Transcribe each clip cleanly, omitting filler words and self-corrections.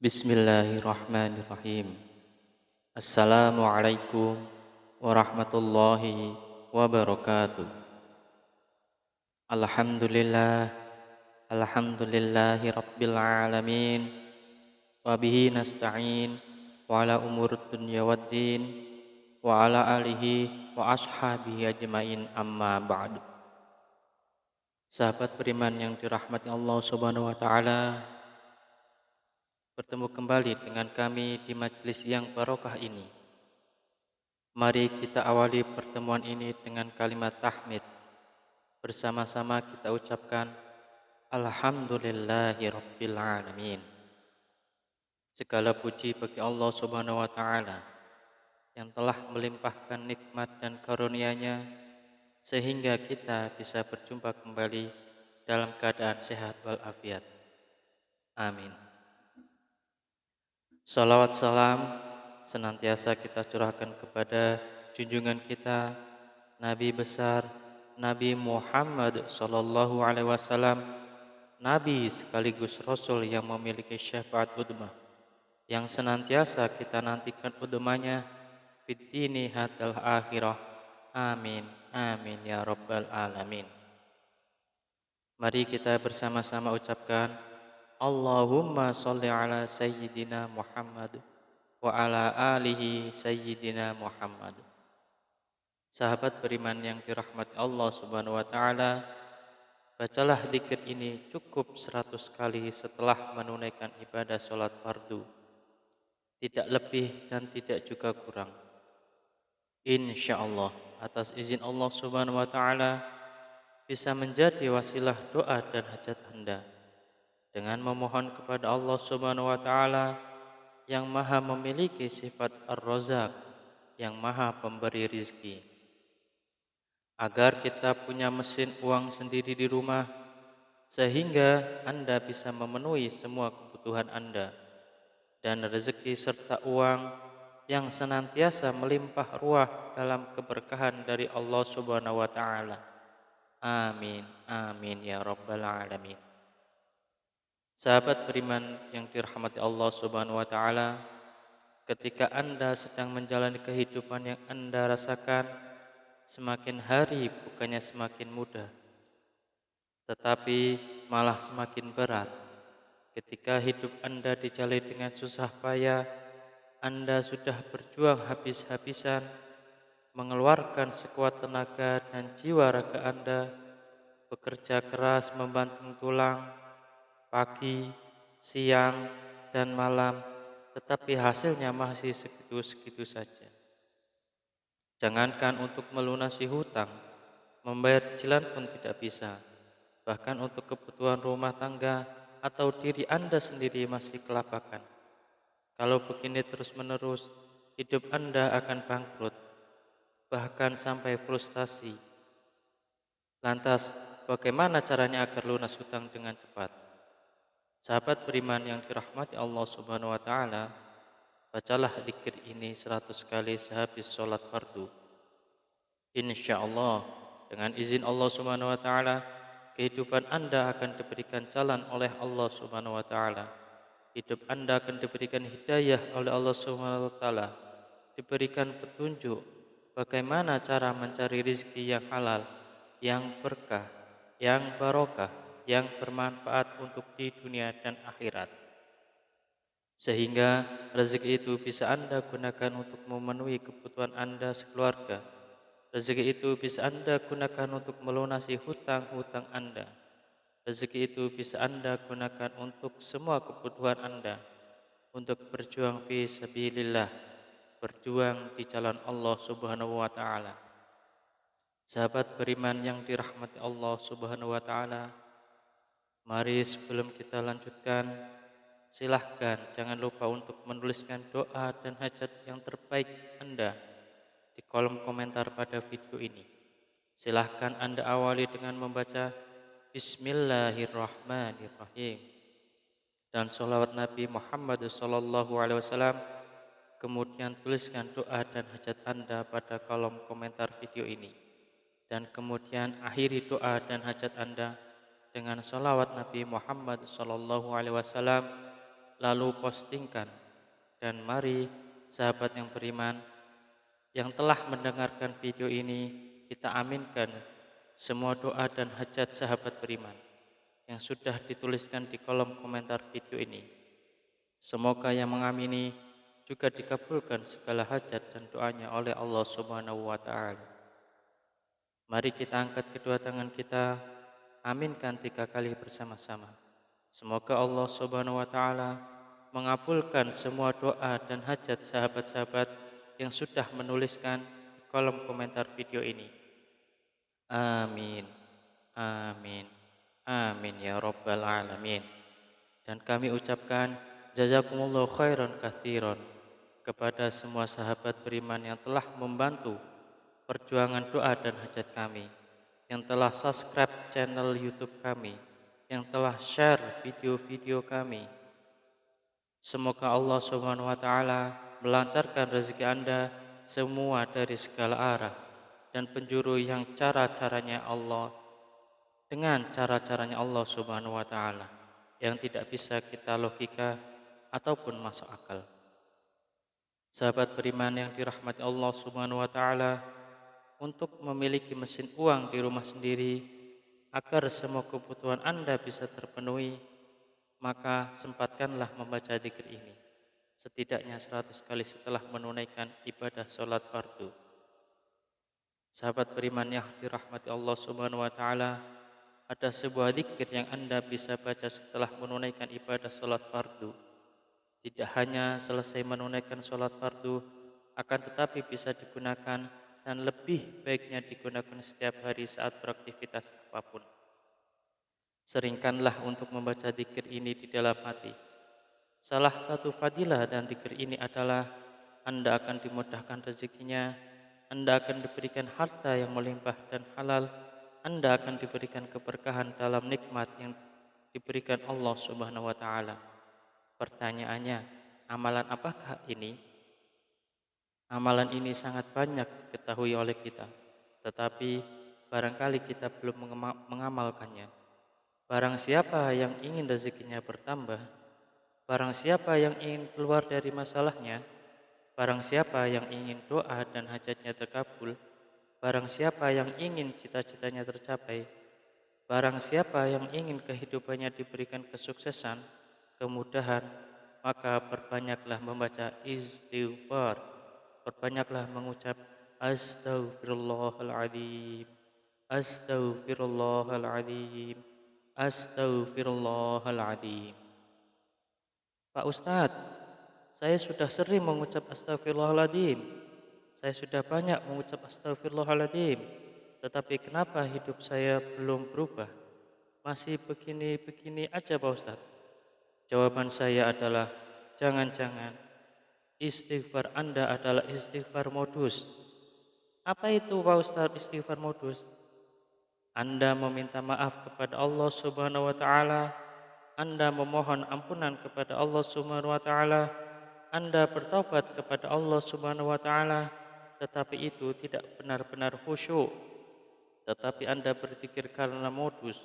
Bismillahirrahmanirrahim. Assalamualaikum warahmatullahi wabarakatuh. Alhamdulillah, alhamdulillahi rabbil alamin. Wabihi nasta'in wa ala umur dunya waddin wa ala alihi wa ashabihi ajmain amma ba'du. Sahabat beriman yang dirahmati Allah Subhanahu wa taala, bertemu kembali dengan kami di majelis yang barokah ini. Mari kita awali pertemuan ini dengan kalimat tahmid. Bersama-sama kita ucapkan Alhamdulillahi Rabbil Alamin. Segala puji bagi Allah Subhanahu wa taala yang telah melimpahkan nikmat dan karunia-Nya sehingga kita bisa berjumpa kembali dalam keadaan sehat walafiat. Amin. Salawat salam senantiasa kita curahkan kepada junjungan kita, Nabi besar, Nabi Muhammad sallallahu alaihi wasallam, Nabi sekaligus Rasul yang memiliki syafaat udmah, yang senantiasa kita nantikan udmahnya fid dini hatal akhirah. Amin, amin ya rabbal alamin. Mari kita bersama-sama ucapkan Allahumma sholli ala sayyidina Muhammad wa ala alihi sayyidina Muhammad. Sahabat beriman yang dirahmati Allah Subhanahu wa taala, bacalah zikir ini cukup 100 kali setelah menunaikan ibadah salat fardu. Tidak lebih dan tidak juga kurang. Insyaallah atas izin Allah Subhanahu wa taala bisa menjadi wasilah doa dan hajat Anda dengan memohon kepada Allah Subhanahu wa taala yang Maha memiliki sifat Ar-Razzaq, yang Maha pemberi rizki, agar kita punya mesin uang sendiri di rumah sehingga Anda bisa memenuhi semua kebutuhan Anda, dan rezeki serta uang yang senantiasa melimpah ruah dalam keberkahan dari Allah Subhanahu wa taala. Amin, amin ya rabbal alamin. Sahabat beriman yang dirahmati Allah Subhanahu wa taala, ketika Anda sedang menjalani kehidupan yang Anda rasakan, semakin hari bukannya semakin mudah, tetapi malah semakin berat. Ketika hidup Anda dijalani dengan susah payah, Anda sudah berjuang habis-habisan, mengeluarkan sekuat tenaga dan jiwa raga Anda, bekerja keras membanting tulang, pagi, siang, dan malam, tetapi hasilnya masih segitu-segitu saja. Jangankan untuk melunasi hutang, membayar cicilan pun tidak bisa. Bahkan untuk kebutuhan rumah tangga atau diri Anda sendiri masih kelabakan. Kalau begini terus-menerus, hidup Anda akan bangkrut, bahkan sampai frustasi. Lantas, bagaimana caranya agar lunas hutang dengan cepat? Sahabat beriman yang dirahmati Allah Subhanahu wa taala, bacalah zikir ini 100 kali sehabis sholat fardu. Insyaallah dengan izin Allah Subhanahu wa taala, kehidupan Anda akan diberikan jalan oleh Allah Subhanahu wa taala. Hidup Anda akan diberikan hidayah oleh Allah Subhanahu wa taala, diberikan petunjuk bagaimana cara mencari rezeki yang halal, yang berkah, yang barokah, yang bermanfaat untuk di dunia dan akhirat. Sehingga rezeki itu bisa Anda gunakan untuk memenuhi kebutuhan Anda sekeluarga. Rezeki itu bisa Anda gunakan untuk melunasi hutang-hutang Anda. Rezeki itu bisa Anda gunakan untuk semua kebutuhan Anda, untuk berjuang fi sabilillah, berjuang di jalan Allah Subhanahu wa taala. Sahabat beriman yang dirahmati Allah Subhanahu wa taala, mari sebelum kita lanjutkan, silahkan jangan lupa untuk menuliskan doa dan hajat yang terbaik Anda di kolom komentar pada video ini. Silahkan Anda awali dengan membaca Bismillahirrahmanirrahim dan sholawat Nabi Muhammad SAW. Kemudian tuliskan doa dan hajat Anda pada kolom komentar video ini, dan kemudian akhiri doa dan hajat Anda dengan sholawat Nabi Muhammad SAW lalu postingkan. Dan mari sahabat yang beriman yang telah mendengarkan video ini, kita aminkan semua doa dan hajat sahabat beriman yang sudah dituliskan di kolom komentar video ini. Semoga yang mengamini juga dikabulkan segala hajat dan doanya oleh Allah Subhanahu wa taala. Mari kita angkat kedua tangan kita, aminkan 3 kali bersama-sama. Semoga Allah Subhanahu wa taala mengabulkan semua doa dan hajat sahabat-sahabat yang sudah menuliskan di kolom komentar video ini. Amin. Amin. Amin ya rabbal alamin. Dan kami ucapkan jazakumullahu khairan katsiran kepada semua sahabat beriman yang telah membantu perjuangan doa dan hajat kami, yang telah subscribe channel YouTube kami, yang telah share video-video kami. Semoga Allah Subhanahu wa taala melancarkan rezeki Anda semua dari segala arah dan penjuru yang cara-caranya Allah dengan cara-caranya Allah Subhanahu wa taala yang tidak bisa kita logika ataupun masuk akal. Sahabat beriman yang dirahmati Allah Subhanahu wa taala, untuk memiliki mesin uang di rumah sendiri agar semua kebutuhan Anda bisa terpenuhi, maka sempatkanlah membaca dzikir ini setidaknya 100 kali setelah menunaikan ibadah sholat fardu. Sahabat beriman yang dirahmati Allah Subhanahu wa taala, ada sebuah dzikir yang Anda bisa baca setelah menunaikan ibadah sholat fardu. Tidak hanya selesai menunaikan sholat fardu, akan tetapi bisa digunakan dan lebih baiknya digunakan setiap hari saat beraktivitas apapun. Seringkanlah untuk membaca dzikir ini di dalam hati. Salah satu fadilah dan dzikir ini adalah Anda akan dimudahkan rezekinya, Anda akan diberikan harta yang melimpah dan halal, Anda akan diberikan keberkahan dalam nikmat yang diberikan Allah Subhanahu wa taala. Pertanyaannya, amalan apakah ini? Amalan ini sangat banyak diketahui oleh kita, tetapi barangkali kita belum mengamalkannya. Barang siapa yang ingin rezekinya bertambah, barang siapa yang ingin keluar dari masalahnya, barang siapa yang ingin doa dan hajatnya terkabul, barang siapa yang ingin cita-citanya tercapai, barang siapa yang ingin kehidupannya diberikan kesuksesan, kemudahan, maka perbanyaklah membaca istighfar, perbanyaklah mengucap astaghfirullahaladzim, astaghfirullahaladzim, astaghfirullahaladzim. Pak Ustadz, saya sudah sering mengucap astaghfirullahaladzim, saya sudah banyak mengucap astaghfirullahaladzim, tetapi kenapa hidup saya belum berubah? Masih begini-begini aja Pak Ustadz. Jawaban saya adalah, jangan-jangan istighfar Anda adalah istighfar modus. Apa itu Pak Ustadz istighfar modus? Anda meminta maaf kepada Allah Subhanahu wa taala, Anda memohon ampunan kepada Allah Subhanahu wa taala, Anda bertaubat kepada Allah Subhanahu wa taala, tetapi itu tidak benar-benar khusyuk. Tetapi Anda berzikir karena modus.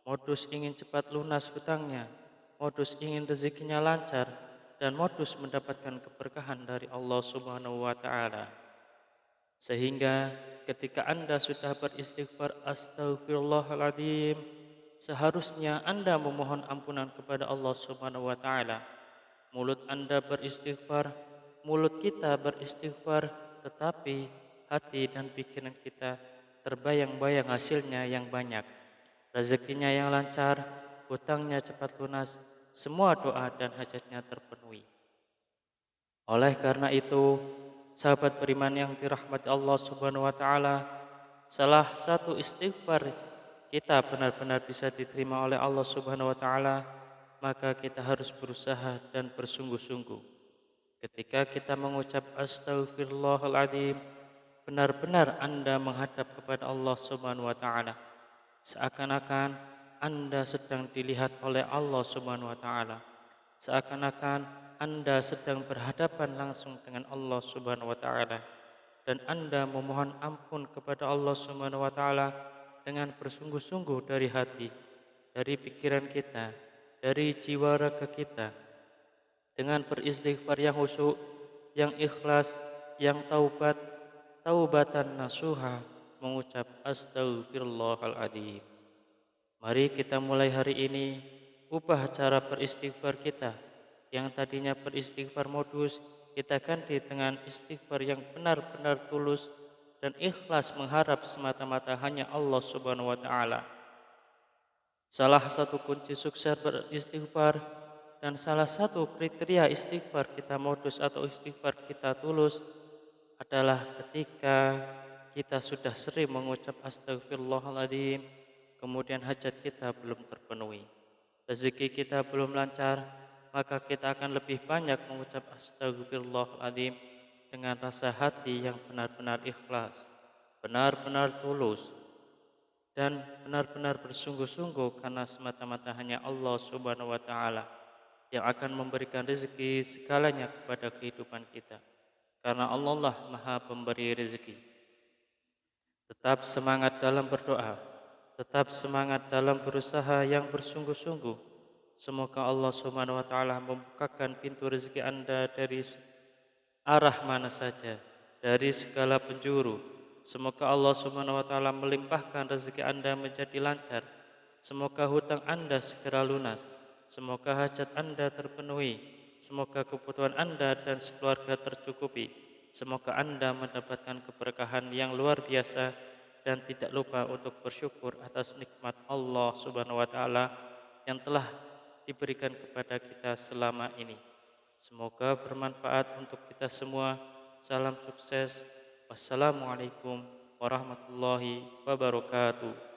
Modus ingin cepat lunas hutangnya, modus ingin rezekinya lancar, dan modus mendapatkan keberkahan dari Allah Subhanahu wa taala. Sehingga ketika Anda sudah beristighfar astaghfirullahaladzim, seharusnya Anda memohon ampunan kepada Allah Subhanahu wa taala. Mulut Anda beristighfar, mulut kita beristighfar, tetapi hati dan pikiran kita terbayang-bayang hasilnya yang banyak, rezekinya yang lancar, hutangnya cepat lunas, semua doa dan hajatnya terpenuhi. Oleh karena itu, sahabat beriman yang dirahmati Allah Subhanahu wa taala, salah satu istighfar kita benar-benar bisa diterima oleh Allah Subhanahu wa taala, maka kita harus berusaha dan bersungguh-sungguh. Ketika kita mengucap astaghfirullahaladzim, benar-benar Anda menghadap kepada Allah Subhanahu wa taala, seakan-akan Anda sedang dilihat oleh Allah Subhanahu wa taala. Seakan-akan Anda sedang berhadapan langsung dengan Allah Subhanahu wa taala, dan Anda memohon ampun kepada Allah Subhanahu wa taala dengan bersungguh-sungguh dari hati, dari pikiran kita, dari jiwa raga kita. dengan beristighfar yang khusyuk, yang ikhlas, yang taubatan nasuha, mengucap astaghfirullahaladzim. Mari kita mulai hari ini ubah cara beristighfar kita. Yang tadinya beristighfar modus, kita ganti dengan istighfar yang benar-benar tulus dan ikhlas mengharap semata-mata hanya Allah Subhanahu wa taala. Salah satu kunci sukses beristighfar dan salah satu kriteria istighfar kita modus atau istighfar kita tulus adalah ketika kita sudah sering mengucap astagfirullahaladzim, kemudian hajat kita belum terpenuhi, rezeki kita belum lancar, maka kita akan lebih banyak mengucap astagfirullahaladzim dengan rasa hati yang benar-benar ikhlas, benar-benar tulus, dan benar-benar bersungguh-sungguh karena semata-mata hanya Allah Subhanahu wa taala yang akan memberikan rezeki segalanya kepada kehidupan kita. Karena Allah lah Maha Pemberi rezeki. Tetap semangat dalam berdoa, tetap semangat dalam berusaha yang bersungguh-sungguh. Semoga Allah Subhanahu wa taala membukakan pintu rezeki Anda dari arah mana saja, dari segala penjuru. Semoga Allah Subhanahu wa taala melimpahkan rezeki Anda menjadi lancar. Semoga hutang Anda segera lunas. Semoga hajat Anda terpenuhi. Semoga kebutuhan Anda dan sekeluarga tercukupi. Semoga Anda mendapatkan keberkahan yang luar biasa dan tidak lupa untuk bersyukur atas nikmat Allah Subhanahu wa taala yang telah diberikan kepada kita selama ini. Semoga bermanfaat untuk kita semua. Salam sukses. Wassalamualaikum warahmatullahi wabarakatuh.